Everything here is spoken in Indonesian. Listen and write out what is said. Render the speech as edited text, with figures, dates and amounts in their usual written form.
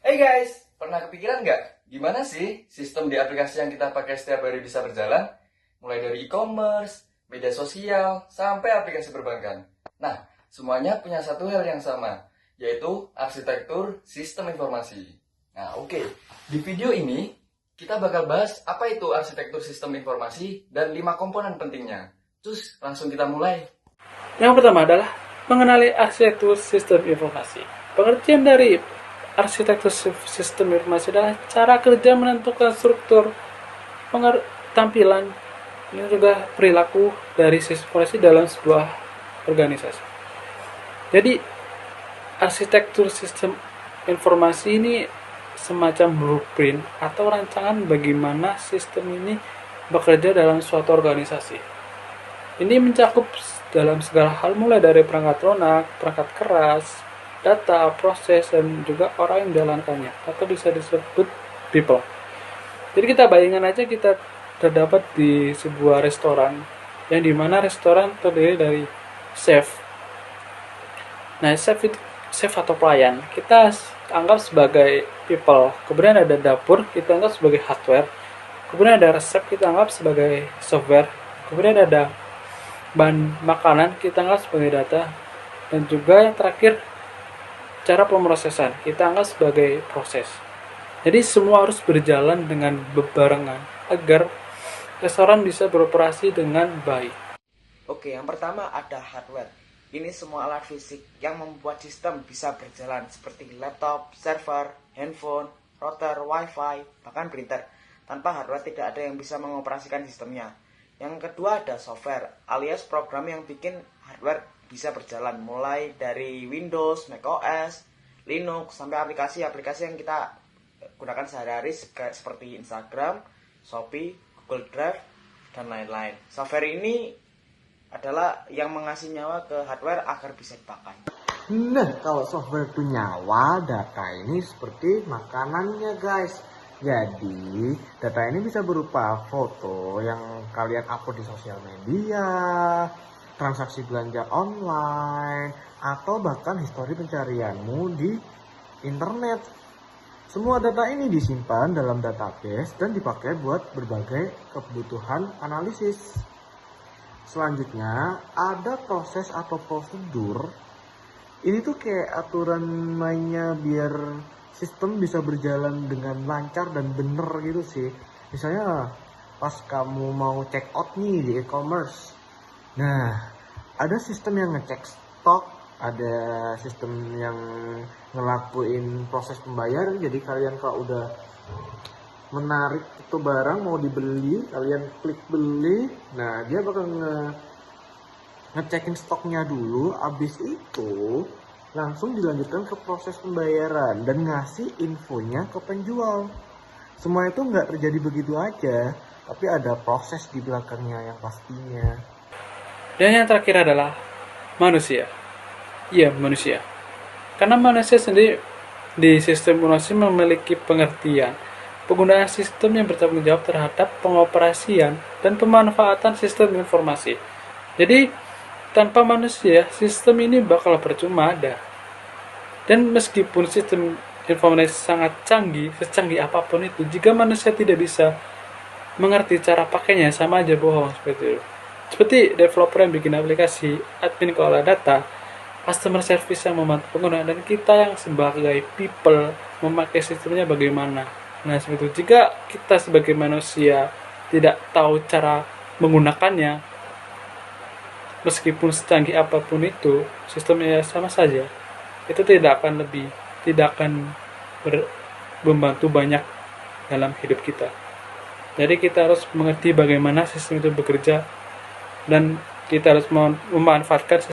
Hey guys, pernah kepikiran nggak? Gimana sih sistem di aplikasi yang kita pakai setiap hari bisa berjalan? Mulai dari e-commerce, media sosial, sampai aplikasi perbankan. Nah, semuanya punya satu hal yang sama, yaitu arsitektur sistem informasi. Nah, oke. Di video ini, kita bakal bahas apa itu arsitektur sistem informasi dan 5 komponen pentingnya. Terus, langsung kita mulai. Yang pertama adalah mengenali arsitektur sistem informasi. Pengertian dari arsitektur sistem informasi adalah cara kerja menentukan struktur, tampilan, ini juga perilaku dari sistem informasi dalam sebuah organisasi. Jadi, arsitektur sistem informasi ini semacam blueprint atau rancangan bagaimana sistem ini bekerja dalam suatu organisasi. Ini mencakup dalam segala hal mulai dari perangkat lunak, perangkat keras, data, proses, dan juga orang yang menjalankannya, atau bisa disebut people. Jadi kita bayangkan aja kita terdapat di sebuah restoran, yang dimana restoran terdiri dari chef. Nah, chef atau pelayan, kita anggap sebagai people. Kemudian ada dapur, kita anggap sebagai hardware. Kemudian ada resep, kita anggap sebagai software. Kemudian ada bahan makanan, kita anggap sebagai data. Dan juga yang terakhir, cara pemrosesan, kita anggap sebagai proses. Jadi semua harus berjalan dengan bebarengan agar restoran bisa beroperasi dengan baik. Oke, yang pertama ada hardware. Ini semua alat fisik yang membuat sistem bisa berjalan seperti laptop, server, handphone, router, wifi, bahkan printer. Tanpa hardware tidak ada yang bisa mengoperasikan sistemnya. Yang kedua ada software, alias program yang bikin hardware bisa berjalan. Mulai dari Windows, macOS, Linux, sampai aplikasi-aplikasi yang kita gunakan sehari-hari seperti Instagram, Shopee, Google Drive, dan lain-lain. Software ini adalah yang mengasih nyawa ke hardware agar bisa dipakai. Nah, kalau software itu nyawa, data ini seperti makanannya guys. Jadi, data ini bisa berupa foto yang kalian upload di sosial media, transaksi belanja online, atau bahkan histori pencarianmu di internet. Semua data ini disimpan dalam database dan dipakai buat berbagai kebutuhan analisis. Selanjutnya, ada proses atau prosedur. Ini tuh kayak aturan mainnya biar sistem bisa berjalan dengan lancar dan bener gitu sih. Misalnya pas kamu mau check out nih di e-commerce. Nah, ada sistem yang ngecek stok, ada sistem yang ngelakuin proses pembayaran. Jadi kalian kalau udah menarik itu barang mau dibeli, kalian klik beli, nah dia bakal ngecekin stoknya dulu, abis itu langsung dilanjutkan ke proses pembayaran dan ngasih infonya ke penjual. Semua itu nggak terjadi begitu aja, tapi ada proses di belakangnya yang pastinya. Dan yang terakhir adalah manusia. Iya, manusia. Karena manusia sendiri di sistem informasi memiliki pengertian, penggunaan sistem yang bertanggung jawab terhadap pengoperasian dan pemanfaatan sistem informasi. Jadi, tanpa manusia, sistem ini bakal percuma ada. Dan meskipun sistem informasi sangat canggih, secanggih apapun itu, jika manusia tidak bisa mengerti cara pakainya, sama aja bohong seperti itu. Seperti developer yang bikin aplikasi, admin kelola data, customer service yang membantu pengguna, dan kita yang sebagai people memakai sistemnya bagaimana. Nah, seperti itu. Jika kita sebagai manusia tidak tahu cara menggunakannya, meskipun secanggih apapun itu, sistemnya sama saja. Itu tidak akan membantu banyak dalam hidup kita. Jadi kita harus mengerti bagaimana sistem itu bekerja dan kita harus memanfaatkan